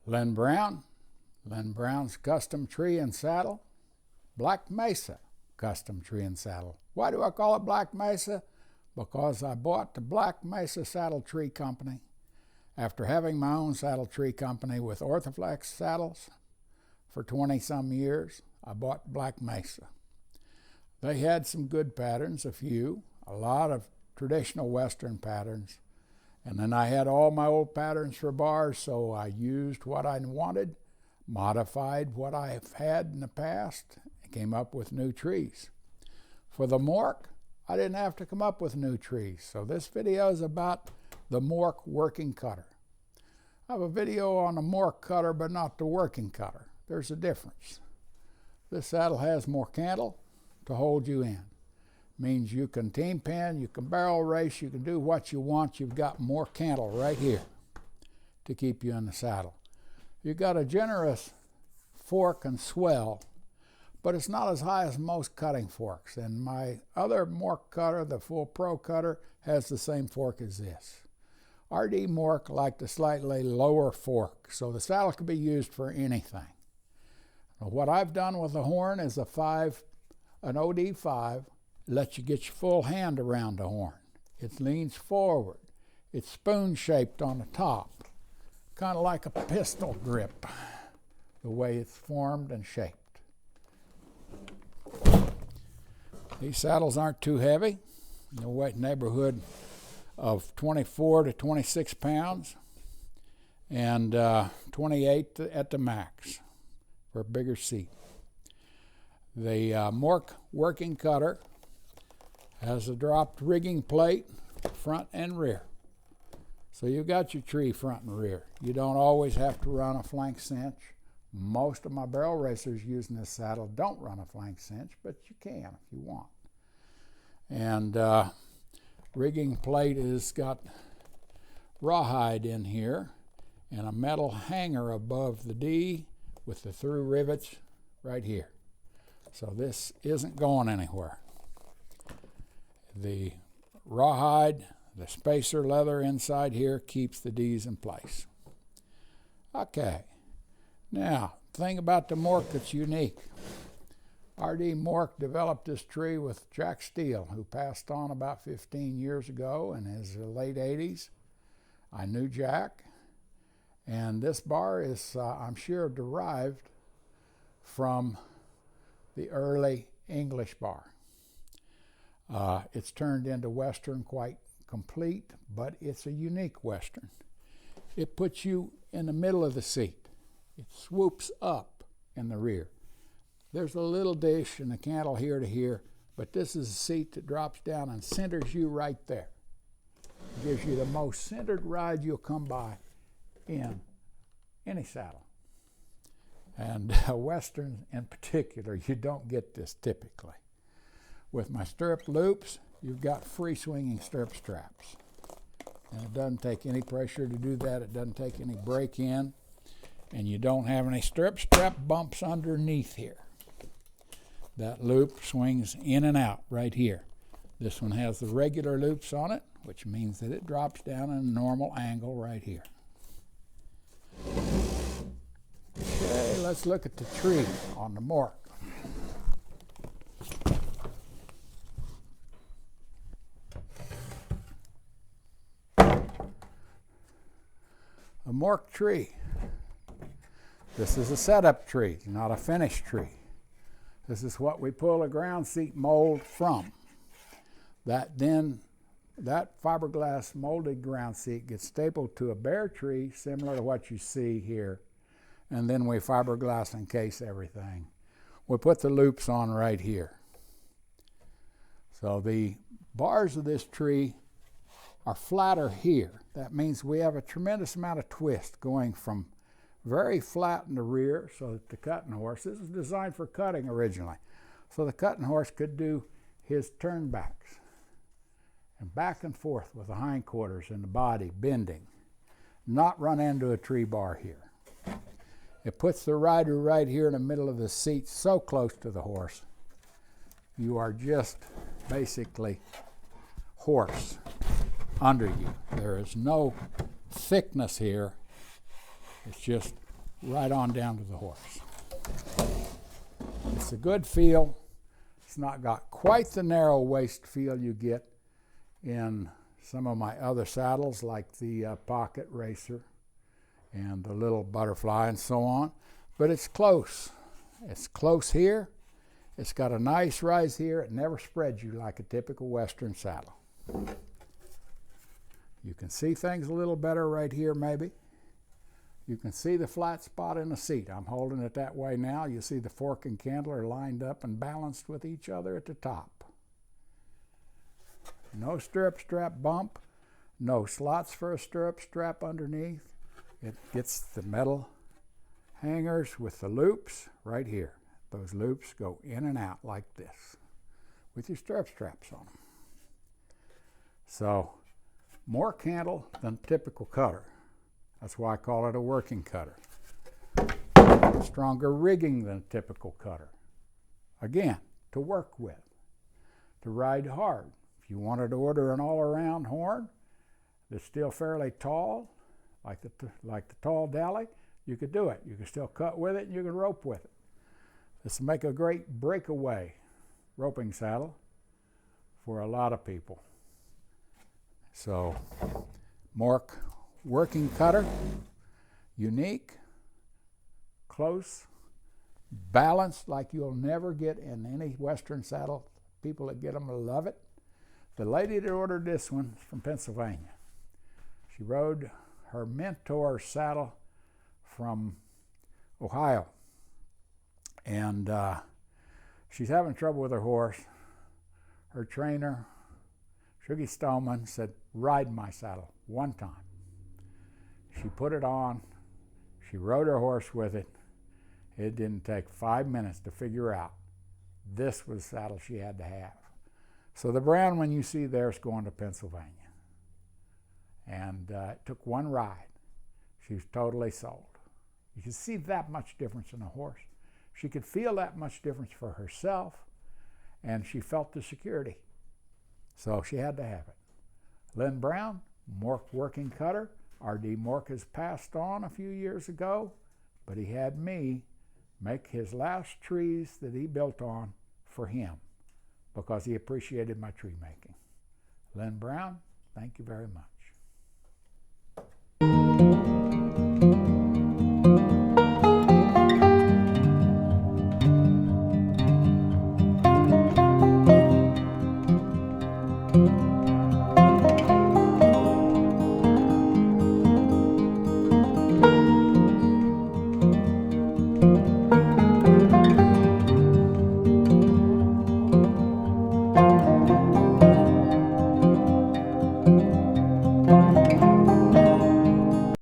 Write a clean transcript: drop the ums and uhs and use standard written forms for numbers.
Len Brown's Custom Tree and Saddle, Black Mesa Custom Tree and Saddle. Why do I call it Black Mesa? Because I bought the Black Mesa Saddle Tree Company. After having my own saddle tree company with Orthoflex saddles for 20-some years, I bought Black Mesa. They had some good patterns, a lot of traditional Western patterns. And then I had all my old patterns for bars, so I used what I wanted, modified what I've had in the past, and came up with new trees. For the Mork, I didn't have to come up with new trees, so this video is about the Mork Working Cutter. I have a video on the Mork Cutter, but not the Working Cutter. There's a difference. This saddle has more cantle to hold you in. Means you can team pin, you can barrel race, you can do what you want. You've got more cantle right here to keep you in the saddle. You've got a generous fork and swell, but it's not as high as most cutting forks. And my other Mork Cutter, the Full Pro Cutter, has the same fork as this. RD Mork liked a slightly lower fork, so the saddle could be used for anything. Now, what I've done with the horn is an OD5, lets you get your full hand around the horn. It leans forward. It's spoon-shaped on the top, kind of like a pistol grip, the way it's formed and shaped. These saddles aren't too heavy. They'll weigh neighborhood of 24 to 26 pounds and 28 at the max for a bigger seat. The Mork Working Cutter has a dropped rigging plate, front and rear. So you've got your tree front and rear. You don't always have to run a flank cinch. Most of my barrel racers using this saddle don't run a flank cinch, but you can if you want. And rigging plate has got rawhide in here and a metal hanger above the D with the through rivets right here. So this isn't going anywhere. The rawhide, the spacer leather inside here keeps the D's in place. Okay, now, thing about the Mork that's unique. RD Mork developed this tree with Jack Steele, who passed on about 15 years ago in his late 80s. I knew Jack, and this bar is, I'm sure, derived from the early English bar. It's turned into Western quite complete, but it's a unique Western. It puts you in the middle of the seat. It swoops up in the rear. There's a little dish and a cantle here to here, but this is a seat that drops down and centers you right there. It gives you the most centered ride you'll come by in any saddle. And Westerns in particular, you don't get this typically. With my stirrup loops, you've got free swinging stirrup straps. And it doesn't take any pressure to do that. It doesn't take any break in. And you don't have any stirrup strap bumps underneath here. That loop swings in and out right here. This one has the regular loops on it, which means that it drops down in a normal angle right here. Okay, let's look at the tree on the Mork. A Mork tree. This is a setup tree, not a finished tree. This is what we pull a ground seat mold from. That fiberglass molded ground seat gets stapled to a bare tree, similar to what you see here. And then we fiberglass encase everything. We put the loops on right here. So the bars of this tree are flatter here. That means we have a tremendous amount of twist going from very flat in the rear so that the cutting horse, this is designed for cutting originally, so the cutting horse could do his turnbacks and back and forth with the hindquarters and the body bending, not run into a tree bar here. It puts the rider right here in the middle of the seat so close to the horse, you are just basically horse under you. There is no thickness here. It's just right on down to the horse. It's a good feel. It's not got quite the narrow waist feel you get in some of my other saddles, like the Pocket Racer and the Little Butterfly and so on, but it's close. It's close here. It's got a nice rise here. It never spreads you like a typical Western saddle. You can see things a little better right here maybe. You can see the flat spot in the seat. I'm holding it that way now. You see the fork and candle are lined up and balanced with each other at the top. No stirrup strap bump, no slots for a stirrup strap underneath. It gets the metal hangers with the loops right here. Those loops go in and out like this with your stirrup straps on them. So, more handle than typical cutter. That's why I call it a working cutter. Stronger rigging than a typical cutter. Again, to work with, to ride hard. If you wanted to order an all-around horn that's still fairly tall, like the tall Dally, you could do it. You can still cut with it and you can rope with it. This will make a great breakaway roping saddle for a lot of people. So, Mork Working Cutter, unique, close, balanced like you'll never get in any Western saddle. People that get them will love it. The lady that ordered this one is from Pennsylvania. She rode her Mentor saddle from Ohio, and she's having trouble with her horse. Her trainer, Shuggy Stoneman, said, "Ride my saddle one time." She put it on. She rode her horse with it. It didn't take 5 minutes to figure out this was the saddle she had to have. So the brown one you see there is going to Pennsylvania. And it took one ride. She was totally sold. You could see that much difference in a horse. She could feel that much difference for herself, and she felt the security. So she had to have it. Lynn Brown, Mork Working Cutter. R.D. Mork has passed on a few years ago, but he had me make his last trees that he built on for him because he appreciated my tree making. Lynn Brown, thank you very much.